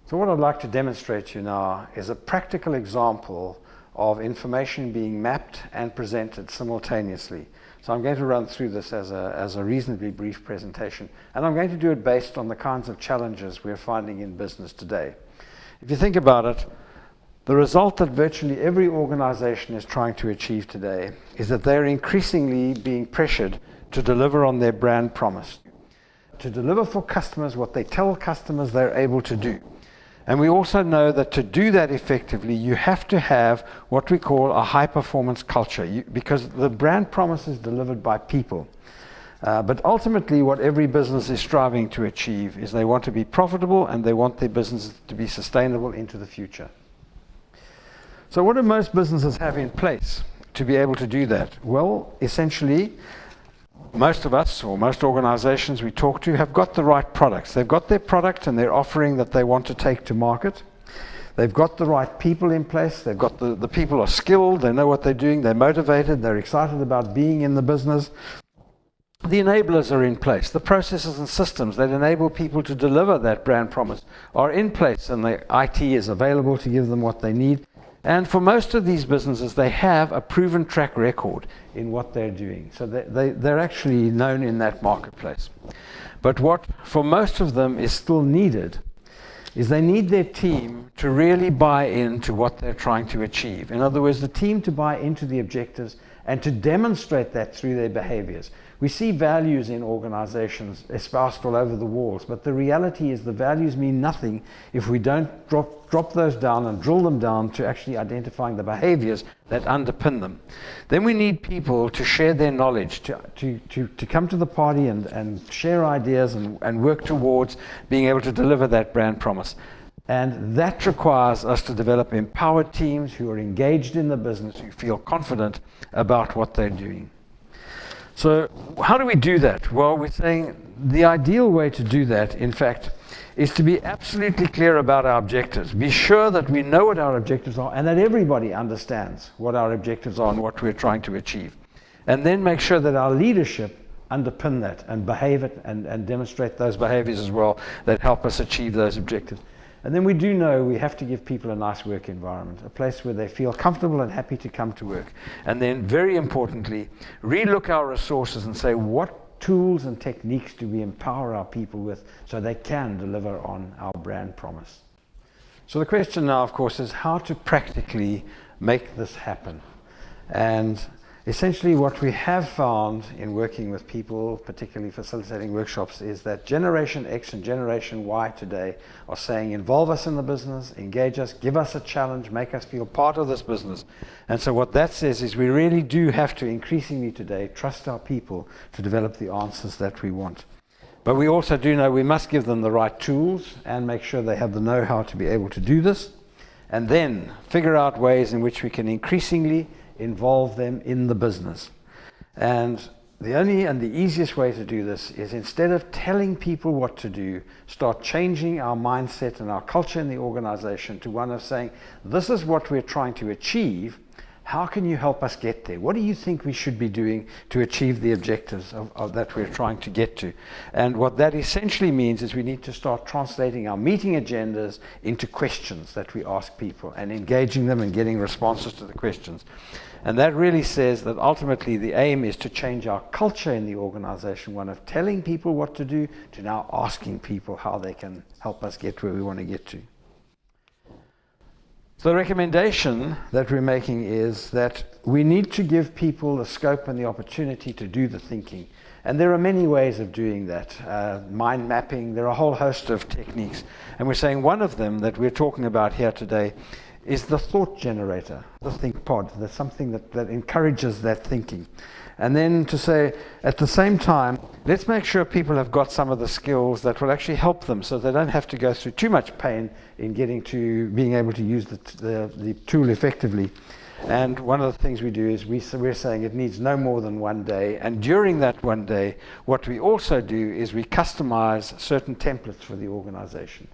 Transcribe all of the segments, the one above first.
So what I'd like to demonstrate to you now is a practical example of information being mapped and presented simultaneously. So I'm going to run through this as a reasonably brief presentation, and I'm going to do it based on the kinds of challenges we're finding in business today. If you think about it, the result that virtually every organization is trying to achieve today is that they're increasingly being pressured to deliver on their brand promise, to deliver for customers what they tell customers they're able to do. And we also know that to do that effectively, you have to have what we call a high-performance culture, because the brand promise is delivered by people. But ultimately, what every business is striving to achieve is they want to be profitable and they want their business to be sustainable into the future. So what do most businesses have in place to be able to do that? Well, essentially, most of us, or most organizations we talk to, have got the right products. They've got their product and their offering that they want to take to market. They've got the right people in place. They've got the people are skilled, they know what they're doing, they're motivated, they're excited about being in the business. The enablers are in place. The processes and systems that enable people to deliver that brand promise are in place, and the IT is available to give them what they need. And for most of these businesses, they have a proven track record in what they're doing. So they're actually known in that marketplace. But what for most of them is still needed is they need their team to really buy into what they're trying to achieve. In other words, the team to buy into the objectives and to demonstrate that through their behaviors. We see values in organizations espoused all over the walls, but the reality is the values mean nothing if we don't drop those down and drill them down to actually identifying the behaviors that underpin them. Then we need people to share their knowledge, to come to the party and share ideas and work towards being able to deliver that brand promise. And that requires us to develop empowered teams who are engaged in the business, who feel confident about what they're doing. So how do we do that? Well, we're saying the ideal way to do that, in fact, is to be absolutely clear about our objectives. Be sure that we know what our objectives are and that everybody understands what our objectives are and what we're trying to achieve. And then make sure that our leadership underpin that and behave it and demonstrate those behaviors as well that help us achieve those objectives. And then we do know we have to give people a nice work environment, a place where they feel comfortable and happy to come to work. And then, very importantly, relook our resources and say, what tools and techniques do we empower our people with so they can deliver on our brand promise? So the question now, of course, is how to practically make this happen. And essentially what we have found in working with people, particularly facilitating workshops, is that Generation X and Generation Y today are saying, involve us in the business, engage us, give us a challenge, make us feel part of this business. And so what that says is we really do have to increasingly today trust our people to develop the answers that we want. But we also do know we must give them the right tools and make sure they have the know-how to be able to do this, and then figure out ways in which we can increasingly involve them in the business. And the only and the easiest way to do this is, instead of telling people what to do, start changing our mindset and our culture in the organization to one of saying, this is what we're trying to achieve. How can you help us get there? What do you think we should be doing to achieve the objectives of that we're trying to get to? And what that essentially means is we need to start translating our meeting agendas into questions that we ask people and engaging them and getting responses to the questions. And that really says that ultimately the aim is to change our culture in the organization, one of telling people what to do to now asking people how they can help us get where we want to get to. So the recommendation that we're making is that we need to give people the scope and the opportunity to do the thinking. And there are many ways of doing that. Mind mapping, there are a whole host of techniques. And we're saying one of them that we're talking about here today is the thought generator, the think pod. That's something that encourages that thinking. And then to say, at the same time, let's make sure people have got some of the skills that will actually help them so they don't have to go through too much pain in getting to being able to use the tool effectively. And one of the things we do is we're saying it needs no more than one day. And during that one day, what we also do is we customize certain templates for the organization.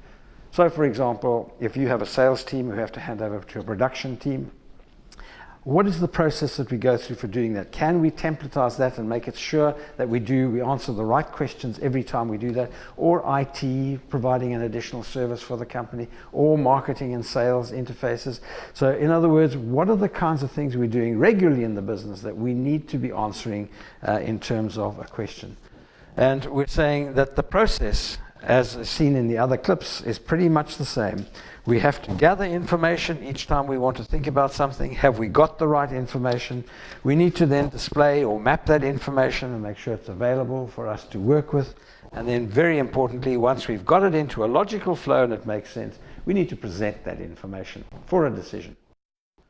So, for example, if you have a sales team who have to hand over to a production team, What is the process that we go through for doing that? Can we templatize that and make it sure that we answer the right questions every time we do that? Or IT providing an additional service for the company, or marketing and sales interfaces. So in other words, what are the kinds of things we're doing regularly in the business that we need to be answering in terms of a question? And we're saying that the process, as seen in the other clips, is pretty much the same. We have to gather information each time we want to think about something. Have we got the right information? We need to then display or map that information and make sure it's available for us to work with. And then very importantly, once we've got it into a logical flow and it makes sense, we need to present that information for a decision.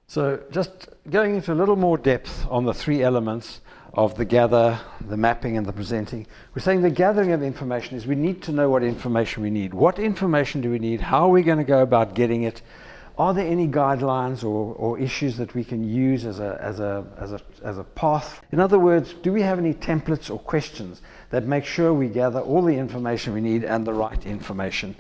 So just going into a little more depth on the three elements of the gather, the mapping, and the presenting. We're saying the gathering of information is we need to know what information we need. What information do we need? How are we going to go about getting it? Are there any guidelines or issues that we can use as a path? In other words, do we have any templates or questions that make sure we gather all the information we need and the right information?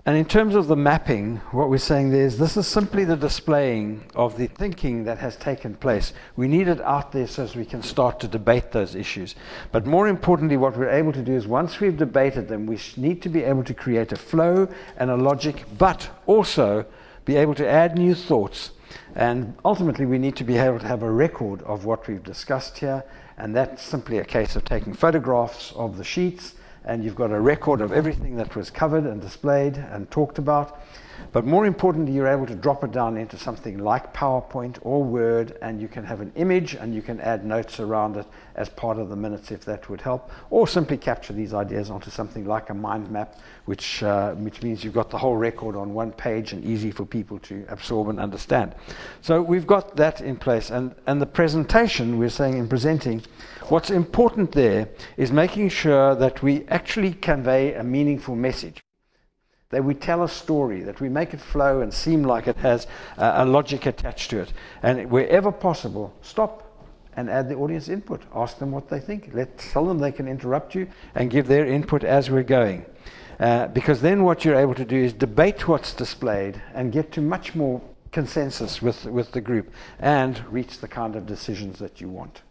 And in terms of the mapping, what we're saying there is this is simply the displaying of the thinking that has taken place. We need it out there so as we can start to debate those issues. But more importantly, what we're able to do is once we've debated them, we need to be able to create a flow and a logic, but also be able to add new thoughts. And ultimately, we need to be able to have a record of what we've discussed here. And that's simply a case of taking photographs of the sheets, and you've got a record of everything that was covered and displayed and talked about. But more importantly, you're able to drop it down into something like PowerPoint or Word, and you can have an image and you can add notes around it as part of the minutes if that would help, or simply capture these ideas onto something like a mind map, which means you've got the whole record on one page and easy for people to absorb and understand. So we've got that in place, and the presentation, we're saying in presenting, what's important there is making sure that we actually convey a meaningful message, that we tell a story, that we make it flow and seem like it has a logic attached to it. And wherever possible, stop and add the audience input. Ask them what they think. Tell them they can interrupt you and give their input as we're going. Because then what you're able to do is debate what's displayed and get to much more consensus with the group and reach the kind of decisions that you want.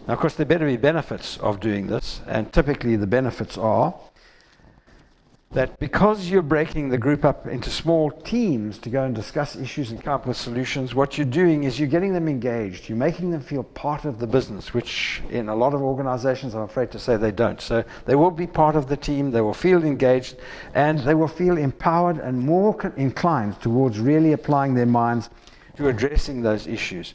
Now, of course, there better be benefits of doing this, and typically the benefits are that because you're breaking the group up into small teams to go and discuss issues and come up with solutions, what you're doing is you're getting them engaged. You're making them feel part of the business, which in a lot of organizations, I'm afraid to say, they don't. So they will be part of the team, they will feel engaged, and they will feel empowered and more inclined towards really applying their minds to addressing those issues.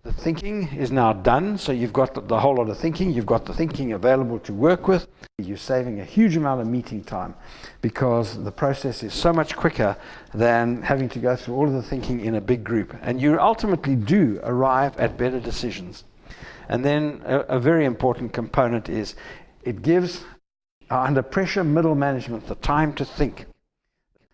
The thinking is now done, so you've got the whole lot of thinking, you've got the thinking available to work with. You're saving a huge amount of meeting time because the process is so much quicker than having to go through all of the thinking in a big group. And you ultimately do arrive at better decisions. And then a very important component is it gives under pressure middle management the time to think.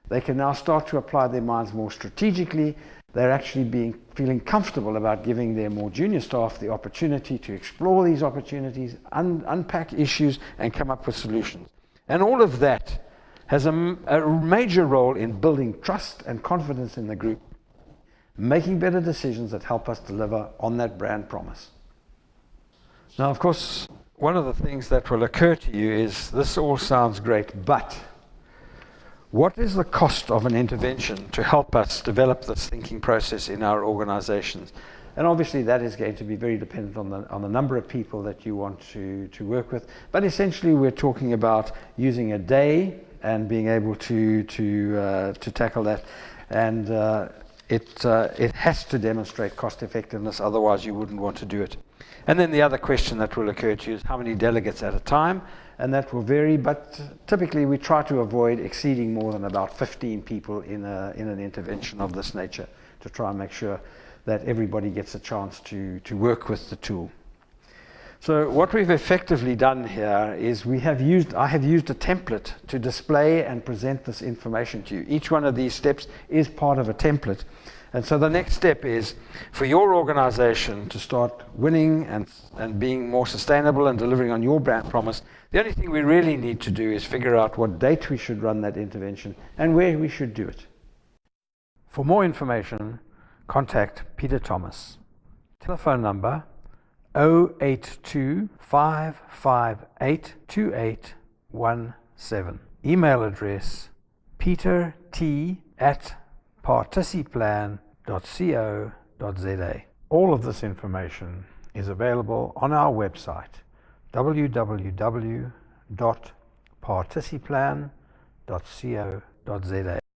They can now start to apply their minds more strategically. They're actually feeling comfortable about giving their more junior staff the opportunity to explore these opportunities, unpack issues, and come up with solutions. And all of that has a major role in building trust and confidence in the group, making better decisions that help us deliver on that brand promise. Now, of course, one of the things that will occur to you is this all sounds great, but what is the cost of an intervention to help us develop this thinking process in our organizations? And obviously that is going to be very dependent on the number of people that you want to work with. But essentially we're talking about using a day and being able to tackle that. And it has to demonstrate cost effectiveness, otherwise you wouldn't want to do it. And then the other question that will occur to you is how many delegates at a time? And that will vary, but typically we try to avoid exceeding more than about 15 people in an intervention of this nature to try and make sure that everybody gets a chance to work with the tool. So what we've effectively done here is I have used a template to display and present this information to you. Each one of these steps is part of a template. And so the next step is for your organization to start winning and being more sustainable and delivering on your brand promise. The only thing we really need to do is figure out what date we should run that intervention and where we should do it. For more information, contact Peter Thomas. Telephone number 082 558 2817. Email address petert@participlan.co.za. All of this information is available on our website www.participlan.co.za.